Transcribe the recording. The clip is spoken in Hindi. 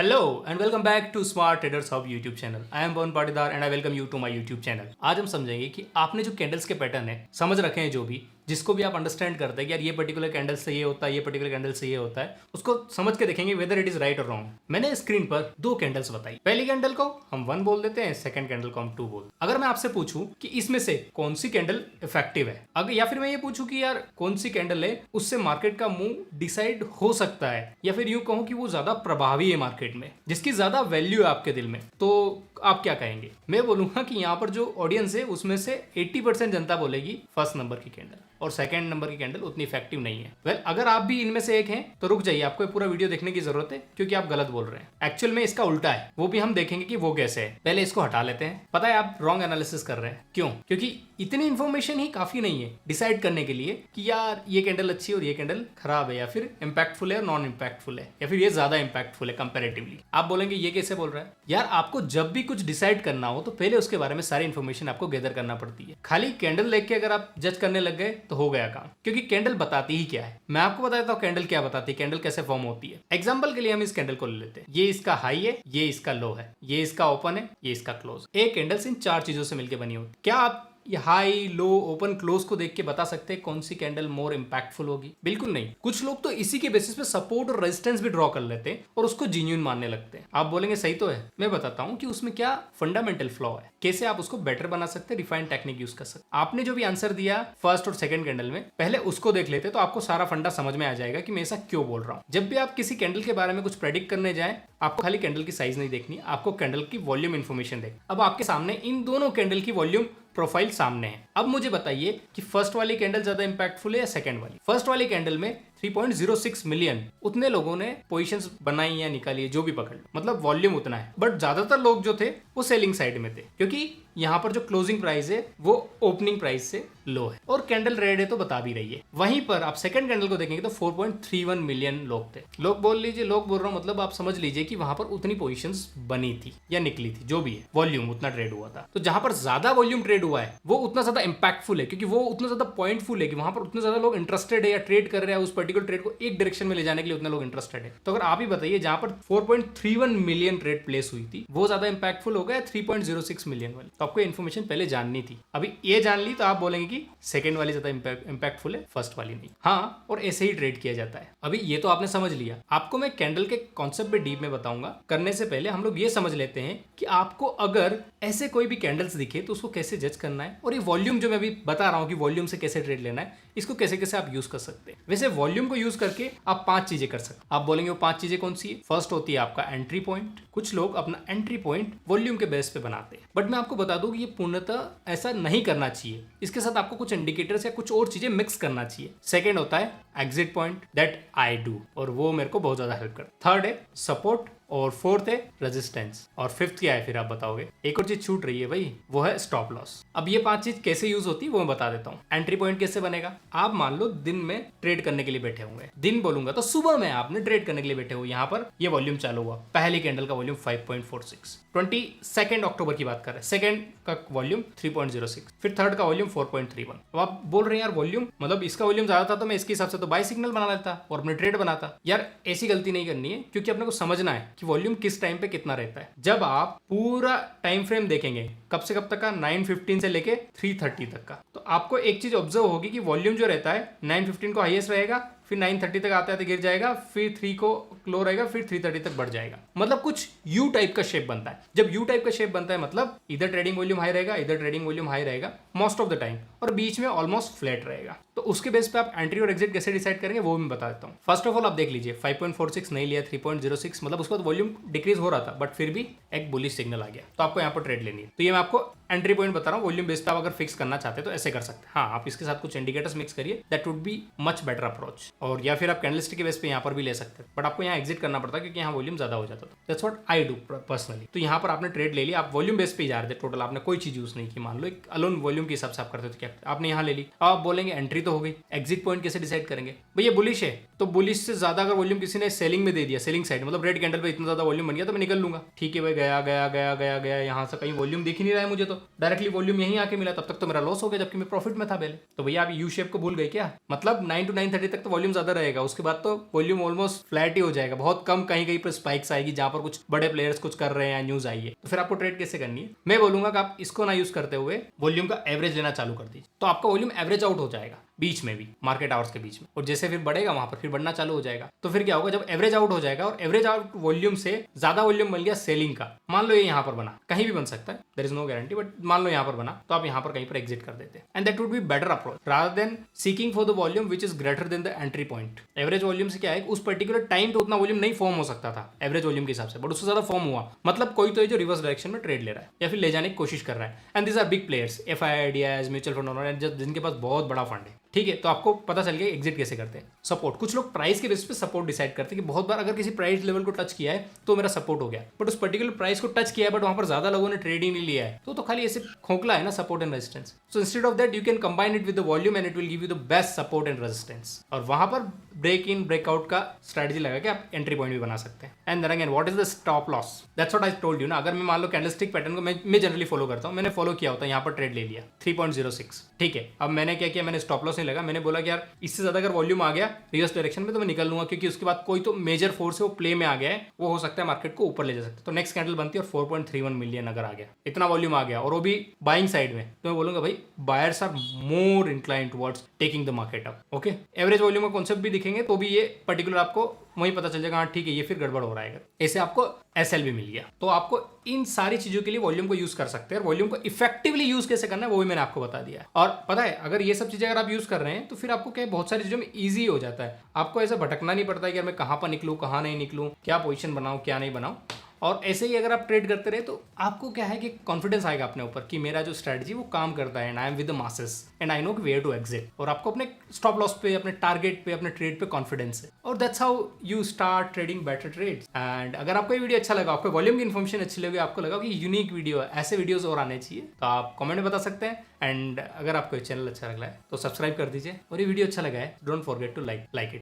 Hello and welcome back to smart traders hub YouTube channel. I am Pawan Patidar and I welcome you to my YouTube channel. आज हम समझेंगे कि आपने जो कैंडल्स के पैटर्न है समझ रखे हैं, जो भी जिसको भी आप अंडरस्टैंड करते हैं कि यार ये पर्टिकुलर कैंडल से ये होता है, ये पर्टिकुलर कैंडल से ये होता है, उसको समझ के देखेंगे वेदर इट इज राइट और रॉन्ग। मैंने स्क्रीन पर दो कैंडल्स बताई। पहली कैंडल को हम 1 बोल देते हैं, सेकंड कैंडल को हम 2 बोल। अगर मैं आपसे पूछूं कि इसमें से कौन सी कैंडल इफेक्टिव है, अगर या फिर मैं ये पूछूं कि यार कौन सी कैंडल है उससे मार्केट का मूव डिसाइड हो सकता है, या फिर यूं कहूं कि वो ज्यादा प्रभावी है मार्केट में, जिसकी ज्यादा वैल्यू है आपके दिल में, तो आप क्या कहेंगे? मैं बोलूंगा कि यहाँ पर जो ऑडियंस है उसमें से 80% जनता बोलेगी फर्स्ट नंबर की कैंडल, और सेकंड नंबर की कैंडल उतनी इफेक्टिव नहीं है। वेल, अगर आप भी इनमें से एक हैं तो रुक जाइए, आपको पूरा वीडियो देखने की जरूरत है, क्योंकि आप गलत बोल रहे हैं। एक्चुअल में इसका उल्टा है, वो भी हम देखेंगे कि वो कैसे है। पहले इसको हटा लेते हैं। पता है आप रॉन्ग एनालिसिस कर रहे हैं, क्यों? क्योंकि इतनी इंफॉर्मेशन ही काफी नहीं है डिसाइड करने के लिए कि यार ये कैंडल अच्छी है और ये कैंडल खराब है, या फिर इंपैक्टफुल है और नॉन इंपैक्टफुल है, या फिर ये ज्यादा इंपैक्टफुल है कंपेरेटिवली। आप बोलेंगे ये कैसे बोल रहा है? यार आपको जब भी कुछ डिसाइड करना हो तो पहले उसके बारे में सारी इंफॉर्मेशन आपको गैदर करना पड़ती है। खाली कैंडल देख के अगर आप जज करने लग गए तो हो गया काम, क्योंकि कैंडल बताती ही क्या है। मैं आपको बता देता हूँ कैंडल क्या बताती है, कैंडल कैसे फॉर्म होती है। एग्जांपल के लिए हम इस कैंडल को ले लेते हैं। ये इसका हाई है, ये इसका लो है, ये इसका ओपन है, ये इसका क्लोज। एक कैंडल्स इन 4 चीजों से मिलकर बनी होती। क्या आप ये हाई, लो, ओपन, क्लोज को देख के बता सकते हैं कौन सी कैंडल मोर इंपैक्टफुल होगी? बिल्कुल नहीं। कुछ लोग तो इसी के बेसिस पे सपोर्ट और रेजिस्टेंस भी ड्रॉ कर लेते हैं और उसको जेन्युइन मानने लगते हैं। आप बोलेंगे सही तो है, मैं बताता हूं कि उसमें क्या फंडामेंटल फ्लॉ है, कैसे आप उसको बेटर बना सकते हैं, रिफाइंड टेक्निक यूज कर सकते। आपने जो भी आंसर दिया फर्स्ट और सेकंड कैंडल में, पहले उसको देख लेते तो आपको सारा फंडा समझ में आ जाएगा कि मैं ऐसा क्यों बोल रहा हूँ। जब भी आप किसी कैंडल के बारे में कुछ प्रेडिक्ट करने जाए, आपको खाली कैंडल की साइज नहीं देखनी, आपको कैंडल की वॉल्यूम इन्फॉर्मेशन देख। अब आपके सामने इन दोनों कैंडल की वॉल्यूम प्रोफाइल सामने है। अब मुझे बताइए कि फर्स्ट वाली कैंडल ज्यादा इंपैक्टफुल है या सेकंड वाली? फर्स्ट वाली कैंडल में 3.06 मिलियन उतने लोगों ने पोजीशंस बनाई या निकाली है, जो भी पकड़ लो, मतलब वॉल्यूम उतना है। बट ज्यादातर लोग जो थे वो सेलिंग साइड में थे, क्योंकि यहाँ पर जो क्लोजिंग प्राइस है वो ओपनिंग प्राइस से लो है, और कैंडल रेड है तो बता भी रही है। वहीं पर आप सेकंड कैंडल को देखेंगे तो 4.31 मिलियन लोग थे। लोग बोल लीजिए, लोग बोल रहा हूँ मतलब आप समझ लीजिए कि वहां पर उतनी पोजीशंस बनी थी या निकली थी, जो भी है, वॉल्यूम उतना ट्रेड हुआ था। तो जहां पर ज्यादा वॉल्यूम ट्रेड हुआ है वो उतना ज्यादा इंपैक्टफुल है, क्योंकि वो उतना ज्यादा पॉइंटफुल है कि वहां पर उतने ज्यादा लोग इंटरेस्टेड है या ट्रेड कर रहे हैं, उस पर्टिकुलर ट्रेड को एक डायरेक्शन में ले जाने के लिए उतने लोग इंटरेस्टेड है। तो अगर आप ही बताइए, जहां पर 4.31 मिलियन ट्रेड प्लेस हुई थी वो ज्यादा इंपैक्टफुल हो गया 3.06 मिलियन वाली? तो आपको इन्फॉर्मेशन पहले जाननी थी। अभी ये जान ली तो आप बोलेंगे कि सेकंड वाली ज्यादा इंपैक्टफुल है, फर्स्ट वाली नहीं। हाँ, और ऐसे ही ट्रेड किया जाता है। अभी ये तो आपने समझ लिया। आपको मैं कैंडल के कॉन्सेप्ट पे डीप में बताऊंगा। करने से पहले हम लोग ये समझ लेते हैं कि आपको अगर ऐसे कोई भी कैंडल्स दिखे तो उसको कैसे जज करना है, और ये वॉल्यूम जो मैं अभी बता रहा हूँ कि वॉल्यूम से कैसे ट्रेड लेना है, इसको कैसे कैसे आप यूज कर सकते हैं। वैसे वॉल्यूम को यूज करके आप 5 चीजें कर सकते हैं। आप बोलेंगे वो 5 चीजें कौन सी है? फर्स्ट होती है आपका एंट्री पॉइंट। कुछ लोग अपना एंट्री पॉइंट वॉल्यूम के बेस पे बनाते हैं, बट मैं आपको बता दूं कि ये पूर्णतः ऐसा नहीं करना चाहिए। इसके साथ आपको कुछ इंडिकेटर्स या कुछ और चीजें मिक्स करना चाहिए। सेकेंड होता है exit point, that I do, और वो मेरे को बहुत ज्यादा हेल्प करता। थर्ड है सपोर्ट, और फोर्थ है रेजिस्टेंस, और फिफ्थ क्या है फिर आप बताओगे? एक और चीज छूट रही है भाई, वो है स्टॉप लॉस। अब ये 5 चीज कैसे यूज होती है वो मैं बता देता हूँ। एंट्री पॉइंट कैसे बनेगा? आप मान लो दिन में ट्रेड करने के लिए बैठे होंगे, दिन बोलूंगा तो सुबह में आपने ट्रेड करने के लिए बैठे हो। यहाँ पर ये वॉल्यूम चालू हुआ, पहली कैंडल का वॉल्यूम 5.46, 22 अक्टूबर की बात कर रहे हैं। सेकंड का वॉल्यूम 3.06, फिर थर्ड का वॉल्यूम 4.31। अब आप बोल रहे हैं यार वॉल्यूम मतलब इसका वॉल्यूम ज्यादा था तो मैं इसके हिसाब से तो बाय सिग्नल बना लेता और अपने ट्रेड बनाता। यार ऐसी गलती नहीं करनी है, क्योंकि अपने को समझना है कि वॉल्यूम किस टाइम पे कितना रहता है। जब आप पूरा टाइम फ्रेम देखेंगे, कब से कब तक का, 9:15 से लेके 3:30 तक का, तो आपको एक चीज ऑब्जर्व होगी कि वॉल्यूम जो रहता है 9:15 को हाईएस्ट रहेगा, फिर 9:30 तक आते आते गिर जाएगा, फिर 3 को लो रहेगा, फिर 3:30 तक बढ़ जाएगा। मतलब कुछ यू टाइप का शेप बनता है। जब यू टाइप का शेप बनता है मतलब इधर ट्रेडिंग वॉल्यूम हाई रहेगा, इधर ट्रेडिंग वॉल्यूम हाई रहेगा मोस्ट ऑफ द टाइम, और बीच में ऑलमोस्ट फ्लैट रहेगा। तो उसके बेस पे आप एंट्री और एग्जिट कैसे डिसाइड करेंगे वो मैं बता देता हूँ। फर्स्ट ऑफ ऑल आप देख लीजिए, 5.46 नहीं लिया, 3.06, मतलब उसके बाद वॉल्यूम डिक्रीज हो रहा था, बट फिर भी एक बुलिश सिग्नल आ गया, तो आपको यहाँ पर ट्रेड लेनी है। तो ये मैं आपको एंट्री पॉइंट बता रहा हूँ। वॉल्यूम बेस पे आप अगर फिक्स करना चाहते हैं तो ऐसे कर सकते हैं। हाँ, आप इसके साथ कुछ इंडिकेटर्स मिक्स करिए, that would be much better approach. और या फिर आप कैंडलस्टिक के बेस पे यहाँ पर भी ले सकते हैं, बट आपको यहाँ एग्जिट करना पड़ता है क्योंकि यहाँ वॉल्यूम ज्यादा हो जाता था। That's what I do personally. तो यहाँ पर आपने ट्रेड ले लिया, आप वॉल्यूम बेस पे ही जा रहे थे, टोटल आपने कोई चीज यूज नहीं की। मान लो एक अलोन वॉल्यूम के हिसाब से आप करते थे, क्या आपने यहाँ ले ली। अब आप बोलेंगे एंट्री तो हो गई, एग्जिट पॉइंट कैसे डिसाइड करेंगे? भैया बुलिश है तो बुलिश से ज्यादा अगर वॉल्यूम किसी ने सेलिंग में दे दिया, सेलिंग साइड मतलब रेड कैंडल पे इतना ज्यादा वॉल्यूम बन गया तो मैं निकल लूंगा। ठीक है भाई, गया गया गया गया गया, यहाँ से कहीं वॉल्यूम दिख ही नहीं रहा है मुझे, तो डायरेक्टली वॉल्यूम यहीं आके मिला, तब तक तो मेरा लॉस हो गया जबकि मैं प्रॉफिट में था पहले। तो भैया आप यू शेप को भूल गए क्या? मतलब 9 to 9:30 तक तो वॉल्यूम वॉल्यूम ज्यादा रहेगा उसके बाद तो वॉल्यूम ऑलमोस्ट फ्लैट ही हो जाएगा, बहुत कम कहीं कहीं पर स्पाइक्स आएगी जहां पर कुछ बड़े प्लेयर्स कुछ कर रहे हैं, न्यूज आई है, तो फिर आपको ट्रेड कैसे करनी है? मैं बोलूंगा कि आप इसको ना यूज करते हुए वॉल्यूम का एवरेज लेना चालू कर दीजिए, तो आपका वॉल्यूम एवरेज आउट हो जाएगा बीच में भी, मार्केट आवर्स के बीच में, और जैसे फिर बढ़ेगा वहां पर फिर बढ़ना चालू हो जाएगा। तो फिर क्या होगा, जब एवरेज आउट हो जाएगा और एवरेज आउट वॉल्यूम से ज्यादा वॉल्यूम मिल गया सेलिंग का, मान लो ये यहाँ पर बना, कहीं भी बन सकता है, there is no guarantee, but मान लो यहाँ पर बना, तो आप यहाँ पर कहीं पर एग्जिट कर देते हैं, and that would be better approach rather than seeking for the volume which is greater than the entry point. Average volume से क्या है, उस पर्टिकुलर टाइम पे उतना वॉल्यूम नहीं फॉर्म हो सकता था एवरेज वॉल्यूम के हिसाब से, बट उससे ज्यादा फॉर्म हुआ, मतलब कोई तो है जो रिवर्स डायरेक्शन में ट्रेड ले रहा है या फिर ले जाने की कोशिश कर रहा है, and this are big players, FI ideas, mutual fund, जिनके पास बहुत बड़ा फंड है, ठीक है। तो आपको पता चल गया एग्जिट कैसे करते हैं। सपोर्ट, कुछ लोग प्राइस के बेसिस पे सपोर्ट डिसाइड करते हैं कि बहुत बार अगर किसी प्राइस लेवल को टच किया है तो मेरा सपोर्ट हो गया, बट उस पर्टिकुलर प्राइस को टच किया है बट वहां पर ज्यादा लोगों ने ट्रेड ही नहीं लिया है, तो खाली ऐसे खोखला है ना support and resistance. So instead of that you can combine it with the volume and it will give you the best support and resistance, और वहां पर ब्रेक इन ब्रेकआउट का स्ट्रेटजी लगा के आप एंट्री पॉइंट भी बना सकते हैं। And then again what is the stop loss, that's what I told you ना। अगर मैं मान लो कैंडलस्टिक पैटर्न को मैं जनरली फॉलो करता हूँ, मैंने फॉलो किया होता है, यहाँ पर ट्रेड ले लिया 3.06, ठीक है। अब मैंने क्या किया, मैंने स्टॉप लॉस नहीं लगा, मैंने बोला कि यार इससे ज्यादा अगर वॉल्यूम आ गया रिवर्स डायरेक्शन में तो मैं निकल लूंगा, क्योंकि उसके बाद कोई तो मेजर फोर्स है वो प्ले में आ गया है, वो हो सकता है मार्केट को ऊपर ले जा सकता है। तो नेक्स्ट कैंडल बनती है और 4.31 मिलियन अगर आ गया, इतना वॉल्यूम आ गया और वो भी बाइंग साइड में, तो मैं बोलूंगा भाई buyers are more incline towards taking the market up. Okay, average volume का कॉन्सेप्ट भी दिखेंगे तो भी ये पर्टिकुलर आपको वहीं पता चल जाएगा, हाँ ठीक है ये फिर गड़बड़ हो रहा है। ऐसे आपको SL भी मिल गया, तो आपको इन सारी चीजों के लिए वॉल्यूम को यूज कर सकते हैं। वॉल्यूम को इफेक्टिवली यूज कैसे करना है वो भी मैंने आपको बता दिया है। और पता है अगर ये सब चीजें अगर आप यूज कर रहे हैं तो फिर आपको क्या बहुत सारी चीजों में ईजी हो जाता है, आपको ऐसा भटकना नहीं पड़ता है कि यार मैं कहाँ पर निकलूँ कहाँ नहीं निकलूँ, क्या पोजीशन बनाऊँ क्या नहीं बनाऊँ। और ऐसे ही अगर आप ट्रेड करते रहे तो आपको क्या है कि कॉन्फिडेंस आएगा अपने ऊपर कि मेरा जो स्ट्रेटजी वो काम करता है, and I am with the masses and I know where to exit, और आपको अपने स्टॉप लॉस पे, अपने टारगेट पे, अपने ट्रेड पे कॉन्फिडेंस है, और that's how you start trading better trades. And अगर आपको ये वीडियो अच्छा लगा, आपको वॉल्यूम की इन्फॉर्मेशन अच्छी लगी, आपको लगा कि यूनिक वीडियो है, ऐसे वीडियोस और आने चाहिए, तो आप कमेंट में बता सकते हैं। एंड अगर आपको ये चैनल अच्छा लगा है तो सब्सक्राइब कर दीजिए, और ये वीडियो अच्छा लगा है don't forget to like it.